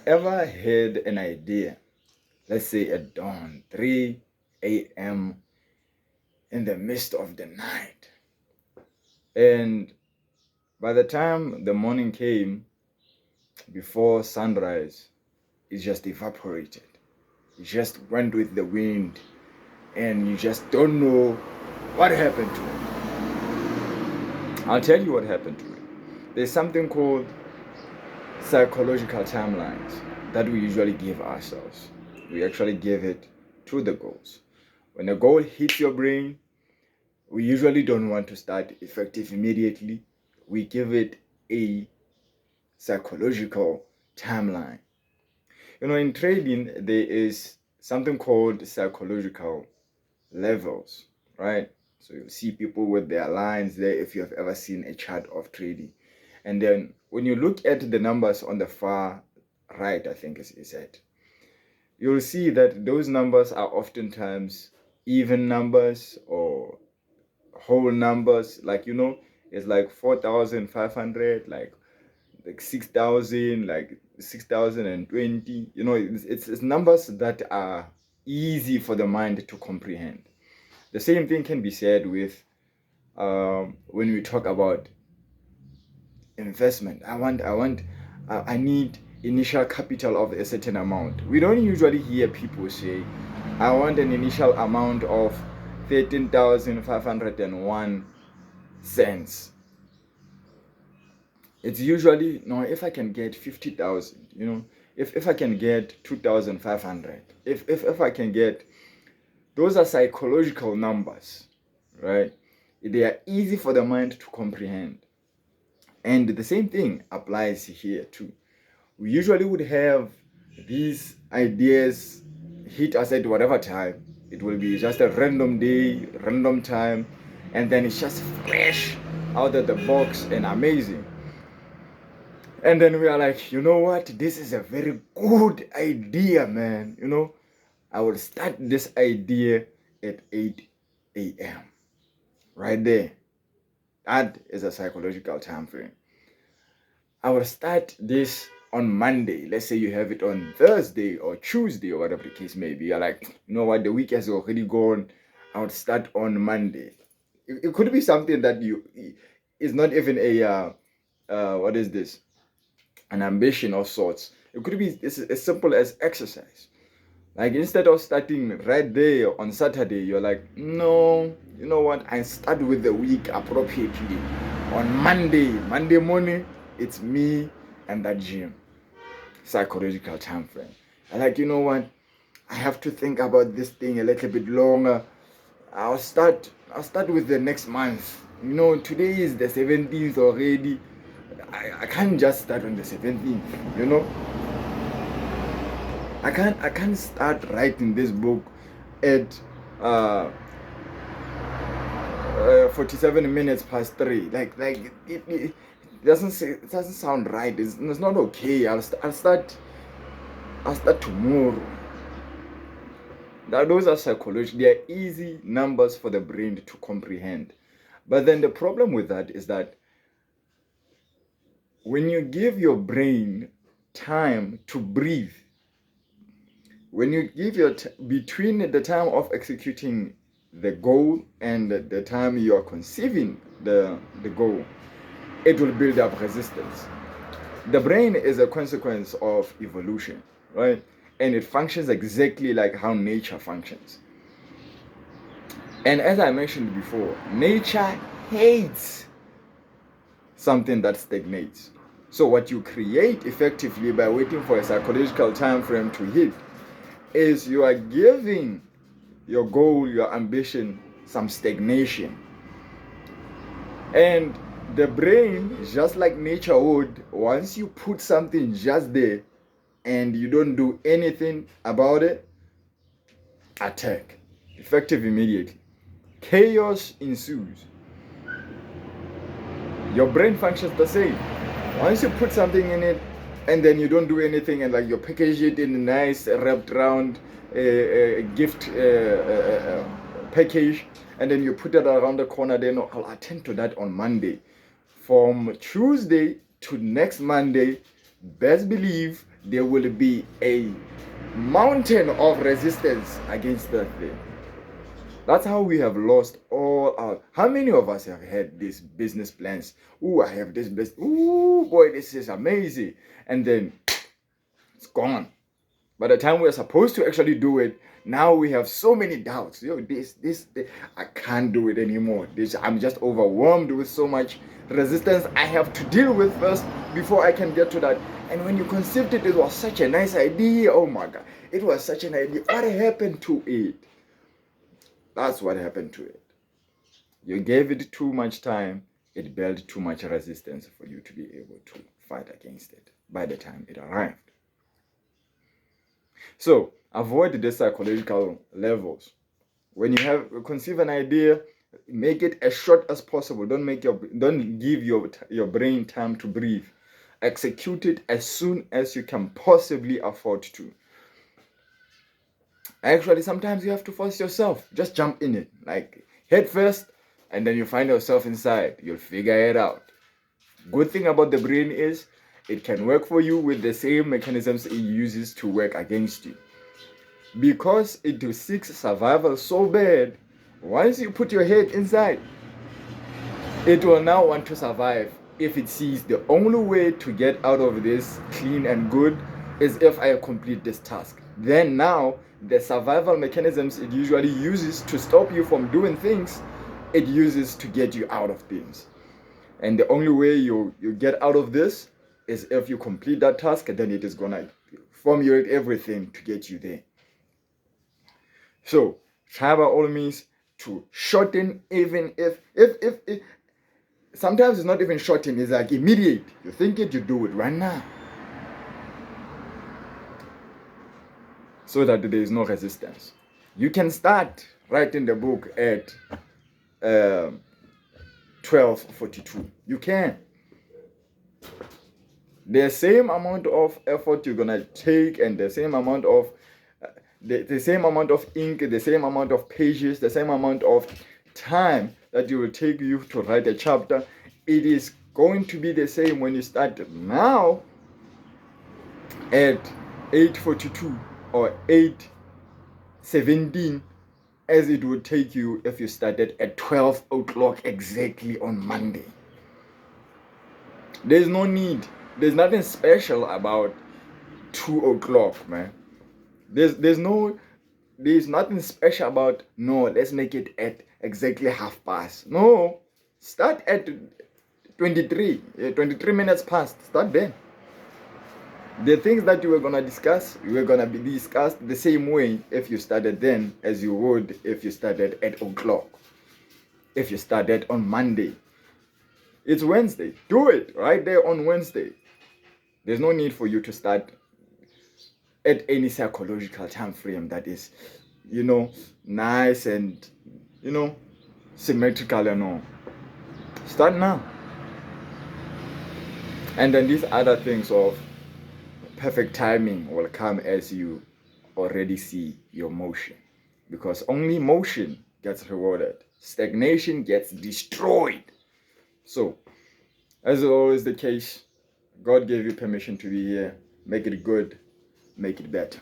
Ever had an idea, let's say at dawn, 3 a.m. in the midst of the night, and by the time the morning came, before sunrise, it just evaporated. It just went with the wind, and you just don't know what happened to it. I'll tell you what happened to it. There's something called psychological timelines that we usually give ourselves. We actually give it to the goals. When a goal hits your brain, we usually don't want to start effective immediately. We give it a psychological timeline. In trading, there is something called psychological levels, right? So you see people with their lines there if you have ever seen a chart of trading. And then when you look at the numbers on the far right, I think is it, you'll see that those numbers are oftentimes even numbers or whole numbers. Like, it's like 4,500, like 6,000, like 6,020. It's numbers that are easy for the mind to comprehend. The same thing can be said with when we talk about investment. I need initial capital of a certain amount. We don't usually hear people say, I want an initial amount of 13,501 cents. It's usually, no, if I can get 50,000, if I can get 2,500, if I can get, those are psychological numbers, right? They are easy for the mind to comprehend. And the same thing applies here too. We usually would have these ideas hit us at whatever time. It will be just a random day, random time, and then it's just fresh out of the box and amazing. And then we are like, you know what? This is a very good idea, man. I will start this idea at 8 a.m. Right there. That is a psychological time frame. I will start this on Monday. Let's say you have it on Thursday or Tuesday or whatever the case may be. You're like, you know what? The week has already gone. I would start on Monday. It could be something that is not even what is this? An ambition of sorts. It could be as simple as exercise. Like, instead of starting right there on Saturday, you're like, no, you know what? I start with the week appropriately. On Monday morning, it's me and that gym. Psychological time frame. I'm like, you know what? I have to think about this thing a little bit longer. I'll start with the next month. Today is the 17th already. I can't just start on the 17th, I can't start writing this book at 47 minutes past 3. Like it doesn't sound right. It's not okay. I'll start tomorrow. Now, those are psychological. They are easy numbers for the brain to comprehend. But then the problem with that is that when you give your brain time to breathe, when you give between the time of executing the goal and the time you are conceiving the goal, it will build up resistance. The brain is a consequence of evolution, right? And it functions exactly like how nature functions. And as I mentioned before, nature hates something that stagnates. So what you create effectively by waiting for a psychological time frame to hit is you are giving your goal, your ambition, some stagnation. And the brain, just like nature would, once you put something just there and you don't do anything about it, attack. Effective immediately. Chaos ensues. Your brain functions the same. Once you put something in it and then you don't do anything, and like you package it in a nice wrapped round gift package, and then you put it around the corner, then I'll attend to that on Monday. From Tuesday to next Monday, best believe there will be a mountain of resistance against that thing. That's how we have lost all our. How many of us have had these business plans? Ooh, I have this business. Ooh, boy, this is amazing. And then it's gone. By the time we're supposed to actually do it, now we have so many doubts. This, I can't do it anymore. I'm just overwhelmed with so much resistance I have to deal with first before I can get to that. And when you conceived it, it was such a nice idea. Oh my God, it was such an idea. What happened to it? That's what happened to it. You gave it too much time. It built too much resistance for you to be able to fight against it by the time it arrived. So avoid the psychological levels. When you have conceive an idea, make it as short as possible. Don't give your brain time to breathe. Execute it as soon as you can possibly afford to. Actually, sometimes you have to force yourself. Just jump in it, like head first, and then you find yourself inside. You'll figure it out. Good thing about the brain is it can work for you with the same mechanisms it uses to work against you. Because it seeks survival so bad, once you put your head inside, it will now want to survive if it sees the only way to get out of this clean and good is if I complete this task. Then now, the survival mechanisms it usually uses to stop you from doing things, it uses to get you out of things. And the only way you get out of this is if you complete that task, and then it is gonna formulate everything to get you there. So try by all means to shorten, even if sometimes it's not even shorten, it's like immediate. You think it, you do it right now. So that there is no resistance. You can start writing the book at 12:42. You can. The same amount of effort you're gonna take, and the same amount of the same amount of ink, the same amount of pages, the same amount of time that it will take you to write a chapter, it is going to be the same when you start now at 8:42 or 8:17 as it would take you if you started at 12 o'clock exactly on Monday. There's no need. There's nothing special about 2 o'clock, man. There's nothing special about, no, let's make it at exactly 1:30. No, start at 23 minutes past. Start then. The things that you were gonna discuss, you were gonna be discussed the same way if you started then as you would if you started at 8 o'clock. If you started on Monday, it's Wednesday. Do it right there on Wednesday. There's no need for you to start at any psychological time frame that is, nice and, symmetrical and all. Start now. And then these other things of perfect timing will come as you already see your motion. Because only motion gets rewarded. Stagnation gets destroyed. So, as is always the case, God gave you permission to be here. Make it good. Make it better.